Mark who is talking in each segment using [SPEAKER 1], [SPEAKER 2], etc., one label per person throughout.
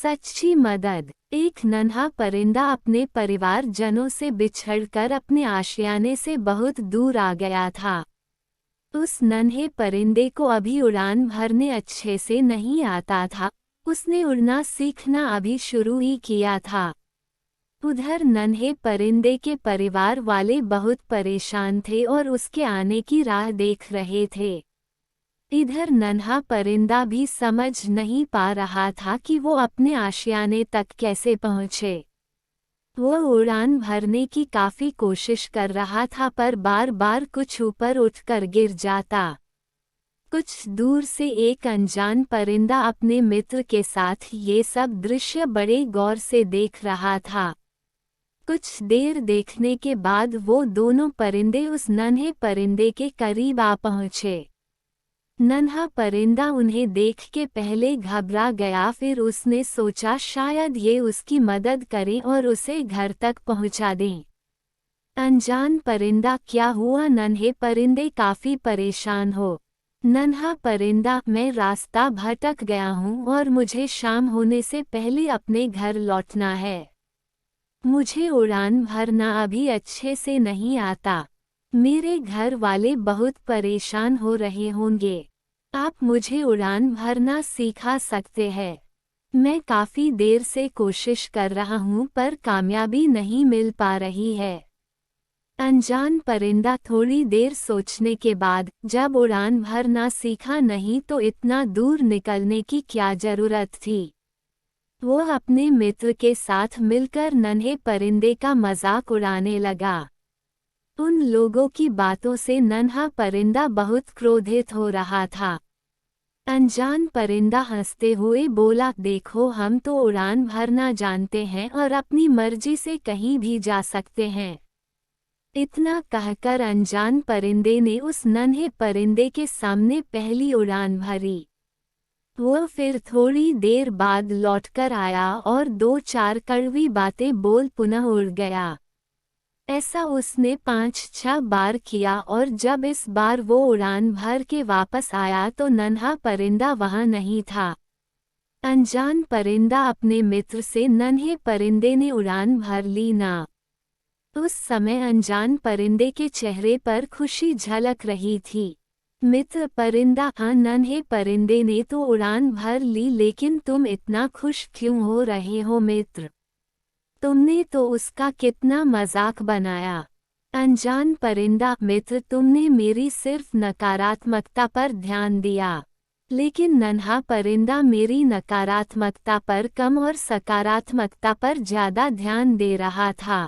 [SPEAKER 1] सच्ची मदद। एक नन्हा परिंदा अपने परिवारजनों से बिछड़कर अपने आशियाने से बहुत दूर आ गया था। उस नन्हे परिंदे को अभी उड़ान भरने अच्छे से नहीं आता था। उसने उड़ना सीखना अभी शुरू ही किया था। उधर नन्हे परिंदे के परिवार वाले बहुत परेशान थे और उसके आने की राह देख रहे थे। इधर नन्हा परिंदा भी समझ नहीं पा रहा था कि वो अपने आशियाने तक कैसे पहुँचे। वो उड़ान भरने की काफ़ी कोशिश कर रहा था पर बार बार कुछ ऊपर उठकर गिर जाता। कुछ दूर से एक अनजान परिंदा अपने मित्र के साथ ये सब दृश्य बड़े गौर से देख रहा था। कुछ देर देखने के बाद वो दोनों परिंदे उस नन्हे परिंदे के करीब आ पहुँचे। नन्हा परिंदा उन्हें देख के पहले घबरा गया, फिर उसने सोचा शायद ये उसकी मदद करें और उसे घर तक पहुंचा दें। अनजान परिंदा, क्या हुआ? नन्हे परिंदे काफी परेशान हो। नन्हा परिंदा, मैं रास्ता भटक गया हूँ और मुझे शाम होने से पहले अपने घर लौटना है। मुझे उड़ान भरना अभी अच्छे से नहीं आता। मेरे घर वाले बहुत परेशान हो रहे होंगे। आप मुझे उड़ान भरना सिखा सकते हैं। मैं काफ़ी देर से कोशिश कर रहा हूँ पर कामयाबी नहीं मिल पा रही है। अनजान परिंदा थोड़ी देर सोचने के बाद, जब उड़ान भरना सीखा नहीं तो इतना दूर निकलने की क्या ज़रूरत थी। वो अपने मित्र के साथ मिलकर नन्हे परिंदे का मजाक उड़ाने लगा। उन लोगों की बातों से नन्हा परिंदा बहुत क्रोधित हो रहा था। अनजान परिंदा हंसते हुए बोला, देखो हम तो उड़ान भरना जानते हैं और अपनी मर्जी से कहीं भी जा सकते हैं। इतना कहकर अनजान परिंदे ने उस नन्हे परिंदे के सामने पहली उड़ान भरी। वो फिर थोड़ी देर बाद लौटकर आया और 2-4 कड़वी बातें बोल पुनः उड़ गया। ऐसा उसने 5-6 बार किया और जब इस बार वो उड़ान भर के वापस आया तो नन्हा परिंदा वहां नहीं था। अनजान परिंदा अपने मित्र से, नन्हे परिंदे ने उड़ान भर ली ना। उस समय अनजान परिंदे के चेहरे पर खुशी झलक रही थी। मित्र परिंदा, हाँ नन्हे परिंदे ने तो उड़ान भर ली, लेकिन तुम इतना खुश क्यों हो रहे हो मित्र? तुमने तो उसका कितना मजाक बनाया। अनजान परिंदा, मित्र तुमने मेरी सिर्फ नकारात्मकता पर ध्यान दिया, लेकिन नन्हा परिंदा मेरी नकारात्मकता पर कम और सकारात्मकता पर ज़्यादा ध्यान दे रहा था।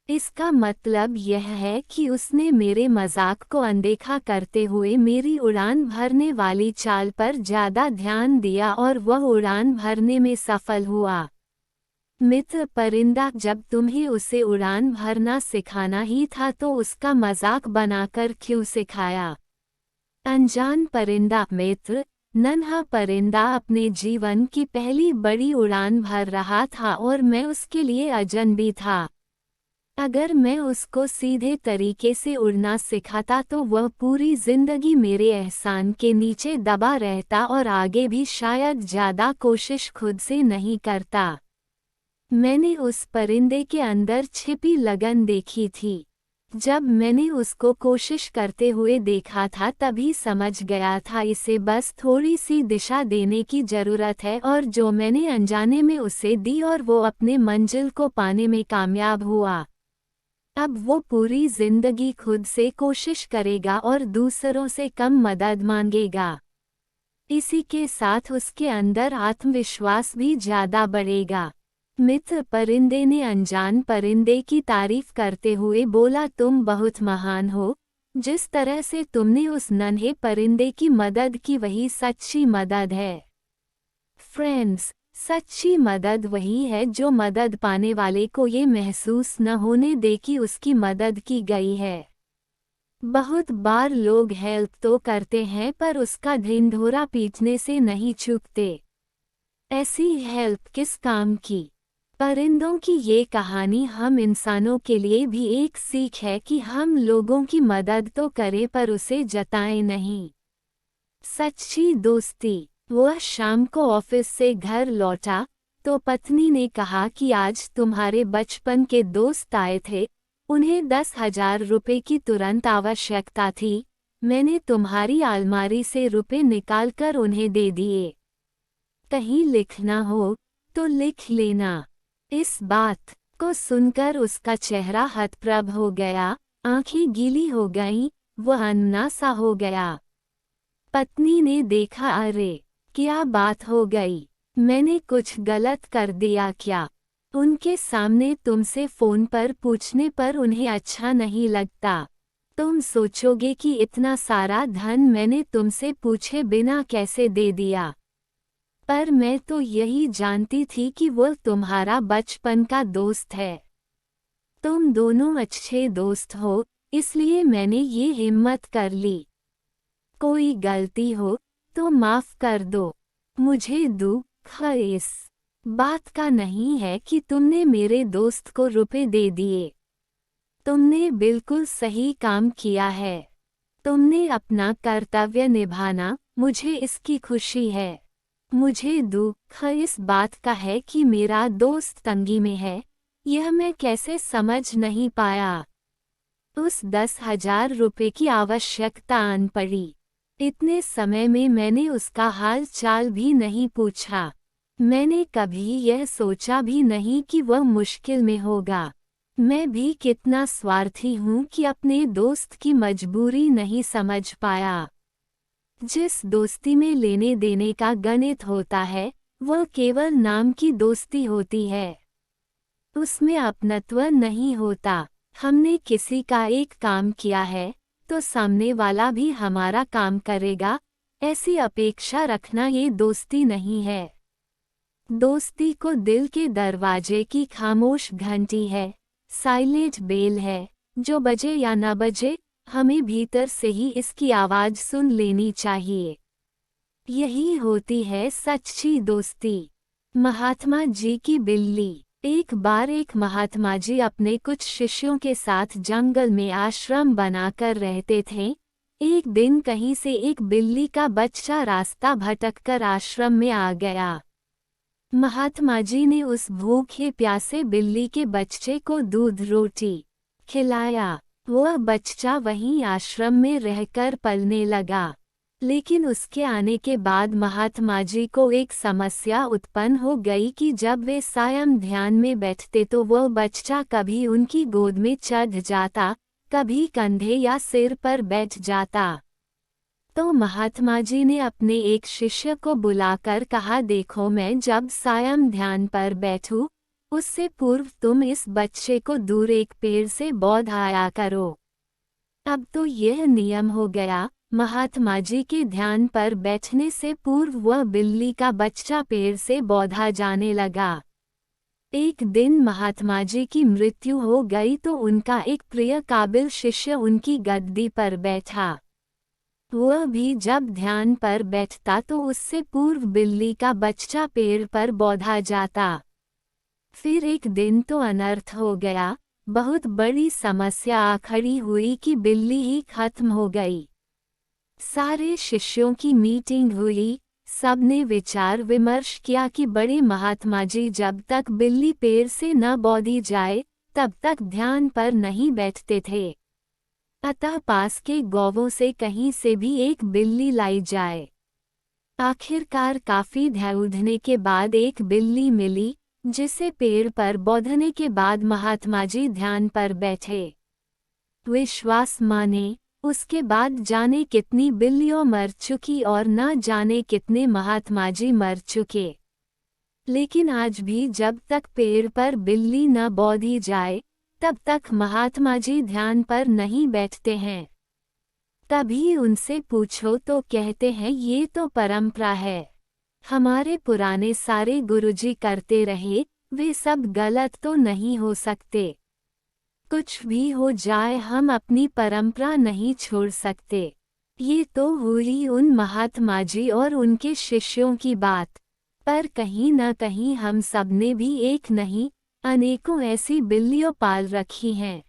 [SPEAKER 1] इसका मतलब यह है कि उसने मेरे मजाक को अनदेखा करते हुए मेरी उड़ान भरने वाली चाल पर ज़्यादा ध्यान दिया और वह उड़ान भरने में सफल हुआ। मित्र परिंदा, जब तुम्हें उसे उड़ान भरना सिखाना ही था तो उसका मजाक बनाकर क्यों सिखाया? अनजान परिंदा, मित्र, नन्हा परिंदा अपने जीवन की पहली बड़ी उड़ान भर रहा था और मैं उसके लिए अजनबी था। अगर मैं उसको सीधे तरीके से उड़ना सिखाता तो वह पूरी जिंदगी मेरे एहसान के नीचे दबा रहता और आगे भी शायद ज़्यादा कोशिश खुद से नहीं करता। मैंने उस परिंदे के अंदर छिपी लगन देखी थी। जब मैंने उसको कोशिश करते हुए देखा था तभी समझ गया था इसे बस थोड़ी सी दिशा देने की ज़रूरत है, और जो मैंने अनजाने में उसे दी और वो अपने मंजिल को पाने में कामयाब हुआ। अब वो पूरी जिंदगी खुद से कोशिश करेगा और दूसरों से कम मदद मांगेगा। इसी के साथ उसके अंदर आत्मविश्वास भी ज़्यादा बढ़ेगा। मित्र परिंदे ने अनजान परिंदे की तारीफ करते हुए बोला, तुम बहुत महान हो। जिस तरह से तुमने उस नन्हे परिंदे की मदद की वही सच्ची मदद है। फ्रेंड्स, सच्ची मदद वही है जो मदद पाने वाले को ये महसूस न होने दे कि उसकी मदद की गई है। बहुत बार लोग हेल्प तो करते हैं पर उसका ढिंढोरा पीटने से नहीं चूकते। ऐसी हेल्प किस काम की? परिंदों की ये कहानी हम इंसानों के लिए भी एक सीख है कि हम लोगों की मदद तो करें पर उसे जताएं नहीं। सच्ची दोस्ती। वह शाम को ऑफिस से घर लौटा, तो पत्नी ने कहा कि आज तुम्हारे बचपन के दोस्त आए थे, उन्हें 10,000 रुपये की तुरंत आवश्यकता थी। मैंने तुम्हारी अलमारी से रुपए निकालकर उन्हें दे दिए। कहीं लिखना हो तो लिख लेना। इस बात को सुनकर उसका चेहरा हतप्रभ हो गया, आंखें गीली हो गईं, वह अन्ना सा हो गया। पत्नी ने देखा, अरे क्या बात हो गई, मैंने कुछ गलत कर दिया क्या? उनके सामने तुमसे फोन पर पूछने पर उन्हें अच्छा नहीं लगता। तुम सोचोगे कि इतना सारा धन मैंने तुमसे पूछे बिना कैसे दे दिया, पर मैं तो यही जानती थी कि वो तुम्हारा बचपन का दोस्त है। तुम दोनों अच्छे दोस्त हो, इसलिए मैंने ये हिम्मत कर ली। कोई गलती हो तो माफ कर दो। मुझे दुख इस बात का नहीं है कि तुमने मेरे दोस्त को रुपए दे दिए। तुमने बिल्कुल सही काम किया है। तुमने अपना कर्तव्य निभाना, मुझे इसकी खुशी है। मुझे दुख इस बात का है कि मेरा दोस्त तंगी में है, यह मैं कैसे समझ नहीं पाया। उस 10,000 रुपये की आवश्यकता आन पड़ी। इतने समय में मैंने उसका हाल चाल भी नहीं पूछा। मैंने कभी यह सोचा भी नहीं कि वह मुश्किल में होगा। मैं भी कितना स्वार्थी हूँ कि अपने दोस्त की मजबूरी नहीं समझ पाया। जिस दोस्ती में लेने देने का गणित होता है, वह केवल नाम की दोस्ती होती है। उसमें अपनत्व नहीं होता। हमने किसी का एक काम किया है तो सामने वाला भी हमारा काम करेगा, ऐसी अपेक्षा रखना ये दोस्ती नहीं है। दोस्ती को दिल के दरवाजे की खामोश घंटी है, साइलेंट बेल है, जो बजे या न बजे हमें भीतर से ही इसकी आवाज सुन लेनी चाहिए। यही होती है सच्ची दोस्ती। महात्मा जी की बिल्ली। एक बार एक महात्मा जी अपने कुछ शिष्यों के साथ जंगल में आश्रम बनाकर रहते थे। एक दिन कहीं से एक बिल्ली का बच्चा रास्ता भटककर आश्रम में आ गया। महात्मा जी ने उस भूखे प्यासे बिल्ली के बच्चे को दूध रोटी खिलाया। वह बच्चा वहीं आश्रम में रहकर पलने लगा। लेकिन उसके आने के बाद महात्मा जी को एक समस्या उत्पन्न हो गई कि जब वे सायं ध्यान में बैठते तो वह बच्चा कभी उनकी गोद में चढ़ जाता, कभी कंधे या सिर पर बैठ जाता। तो महात्मा जी ने अपने एक शिष्य को बुलाकर कहा, देखो मैं जब सायं ध्यान पर बैठूं, उससे पूर्व तुम इस बच्चे को दूर एक पेड़ से बौधाया करो। अब तो यह नियम हो गया। महात्मा जी के ध्यान पर बैठने से पूर्व वह बिल्ली का बच्चा पेड़ से बौधा जाने लगा। एक दिन महात्मा जी की मृत्यु हो गई तो उनका एक प्रिय काबिल शिष्य उनकी गद्दी पर बैठा। वह भी जब ध्यान पर बैठता तो उससे पूर्व बिल्ली का बच्चा पेड़ पर बौधा जाता। फिर एक दिन तो अनर्थ हो गया। बहुत बड़ी समस्या आ खड़ी हुई कि बिल्ली ही खत्म हो गई। सारे शिष्यों की मीटिंग हुई। सबने विचार विमर्श किया कि बड़े महात्मा जी जब तक बिल्ली पेड़ से न बौधी जाए तब तक ध्यान पर नहीं बैठते थे। अतः पास के गौवों से कहीं से भी एक बिल्ली लाई जाए। आखिरकार काफी ढूंढने के बाद एक बिल्ली मिली, जिसे पेड़ पर बौधने के बाद महात्मा जी ध्यान पर बैठे। विश्वास माने, उसके बाद जाने कितनी बिल्लियां मर चुकी और न जाने कितने महात्मा जी मर चुके। लेकिन आज भी जब तक पेड़ पर बिल्ली न बौधी जाए तब तक महात्मा जी ध्यान पर नहीं बैठते हैं। तभी उनसे पूछो तो कहते हैं ये तो परंपरा है, हमारे पुराने सारे गुरुजी करते रहे, वे सब गलत तो नहीं हो सकते। कुछ भी हो जाए हम अपनी परंपरा नहीं छोड़ सकते। ये तो हुई उन महात्मा जी और उनके शिष्यों की बात, पर कहीं न कहीं हम सब ने भी एक नहीं अनेकों ऐसी बिल्लियां पाल रखी हैं।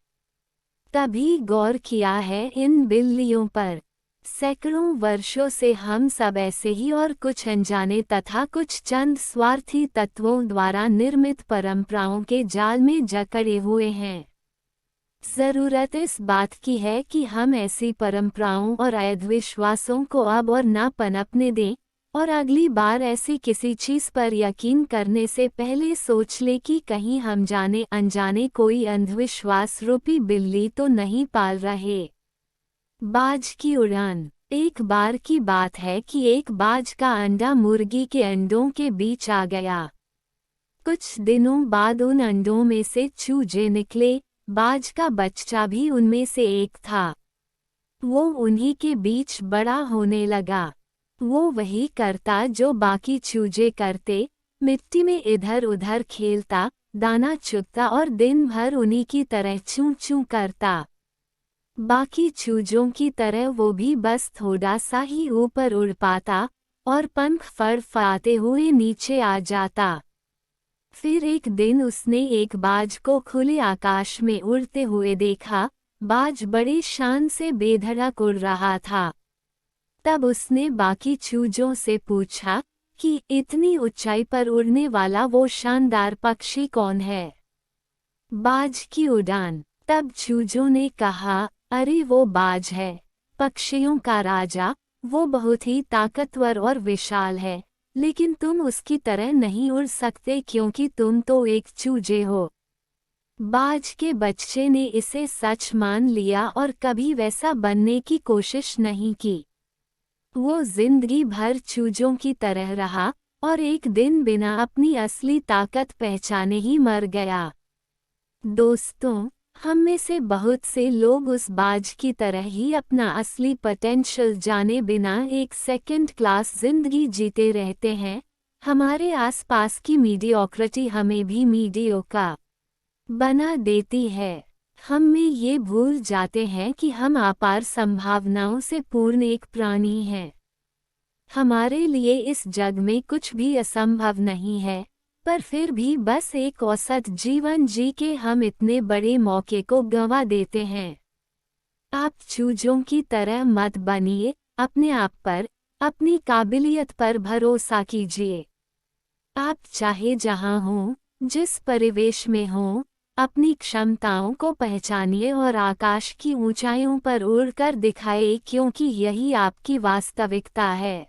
[SPEAKER 1] तभी गौर किया है इन बिल्लियों पर। सैकड़ों वर्षों से हम सब ऐसे ही और कुछ अनजाने तथा कुछ चंद स्वार्थी तत्वों द्वारा निर्मित परंपराओं के जाल में जकड़े हुए हैं। जरूरत इस बात की है कि हम ऐसी परंपराओं और अंधविश्वासों को अब और न पनपने दें, और अगली बार ऐसी किसी चीज पर यकीन करने से पहले सोच ले कि कहीं हम जाने अनजाने कोई अंधविश्वास रूपी बिल्ली तो नहीं पाल रहे। बाज की उड़ान। एक बार की बात है कि एक बाज का अंडा मुर्गी के अंडों के बीच आ गया। कुछ दिनों बाद उन अंडों में से चूजे निकले। बाज का बच्चा भी उनमें से एक था। वो उन्हीं के बीच बड़ा होने लगा। वो वही करता जो बाकी चूजे करते, मिट्टी में इधर उधर खेलता, दाना चुगता और दिन भर उन्हीं की तरह चूं चूं करता। बाकी चूजों की तरह वो भी बस थोड़ा सा ही ऊपर उड़ पाता और पंख फड़फड़ाते हुए नीचे आ जाता। फिर एक दिन उसने एक बाज को खुले आकाश में उड़ते हुए देखा। बाज बड़ी शान से बेधड़क उड़ रहा था। तब उसने बाकी चूजों से पूछा कि इतनी ऊंचाई पर उड़ने वाला वो शानदार पक्षी कौन है। बाज की उड़ान। तब चूजों ने कहा, अरे वो बाज है, पक्षियों का राजा। वो बहुत ही ताकतवर और विशाल है, लेकिन तुम उसकी तरह नहीं उड़ सकते क्योंकि तुम तो एक चूजे हो। बाज के बच्चे ने इसे सच मान लिया और कभी वैसा बनने की कोशिश नहीं की। वो जिंदगी भर चूजों की तरह रहा और एक दिन बिना अपनी असली ताकत पहचाने ही मर गया। दोस्तों, हम में से बहुत से लोग उस बाज की तरह ही अपना असली पोटेंशियल जाने बिना एक सेकंड क्लास जिंदगी जीते रहते हैं। हमारे आसपास की मीडियोक्रिटी हमें भी मीडियोक्रा बना देती है। हम में ये भूल जाते हैं कि हम अपार संभावनाओं से पूर्ण एक प्राणी हैं। हमारे लिए इस जग में कुछ भी असंभव नहीं है, पर फिर भी बस एक औसत जीवन जी के हम इतने बड़े मौके को गंवा देते हैं। आप चूजों की तरह मत बनिए। अपने आप पर, अपनी काबिलियत पर भरोसा कीजिए। आप चाहे जहां हों, जिस परिवेश में हों, अपनी क्षमताओं को पहचानिए और आकाश की ऊंचाइयों पर उड़कर दिखाइए, क्योंकि यही आपकी वास्तविकता है।